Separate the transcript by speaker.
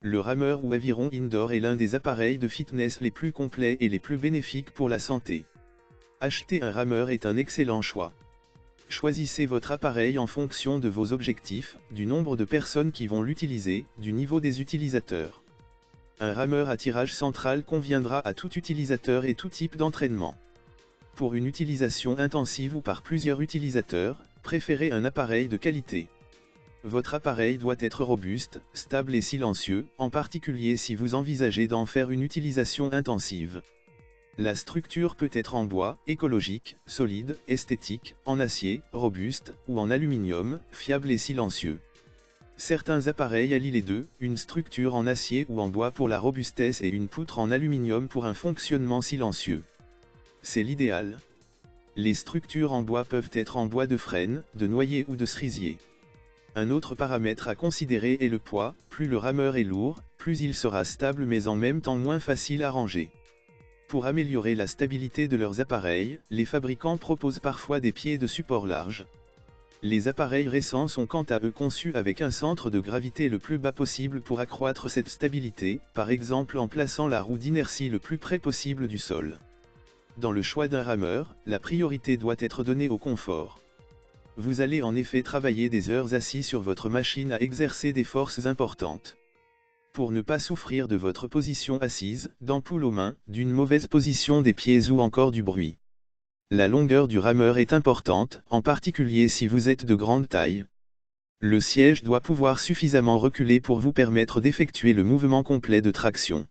Speaker 1: Le rameur ou aviron indoor est l'un des appareils de fitness les plus complets et les plus bénéfiques pour la santé. Acheter un rameur est un excellent choix. Choisissez votre appareil en fonction de vos objectifs, du nombre de personnes qui vont l'utiliser, du niveau des utilisateurs. Un rameur à tirage central conviendra à tout utilisateur et tout type d'entraînement. Pour une utilisation intensive ou par plusieurs utilisateurs, préférez un appareil de qualité. Votre appareil doit être robuste, stable et silencieux, en particulier si vous envisagez d'en faire une utilisation intensive. La structure peut être en bois, écologique, solide, esthétique, en acier, robuste, ou en aluminium, fiable et silencieux. Certains appareils allient les deux, une structure en acier ou en bois pour la robustesse et une poutre en aluminium pour un fonctionnement silencieux. C'est l'idéal. Les structures en bois peuvent être en bois de frêne, de noyer ou de cerisier. Un autre paramètre à considérer est le poids, plus le rameur est lourd, plus il sera stable mais en même temps moins facile à ranger. Pour améliorer la stabilité de leurs appareils, les fabricants proposent parfois des pieds de support large. Les appareils récents sont quant à eux conçus avec un centre de gravité le plus bas possible pour accroître cette stabilité, par exemple en plaçant la roue d'inertie le plus près possible du sol. Dans le choix d'un rameur, la priorité doit être donnée au confort. Vous allez en effet travailler des heures assis sur votre machine à exercer des forces importantes. Pour ne pas souffrir de votre position assise, d'ampoule aux mains, d'une mauvaise position des pieds ou encore du bruit. La longueur du rameur est importante, en particulier si vous êtes de grande taille. Le siège doit pouvoir suffisamment reculer pour vous permettre d'effectuer le mouvement complet de traction.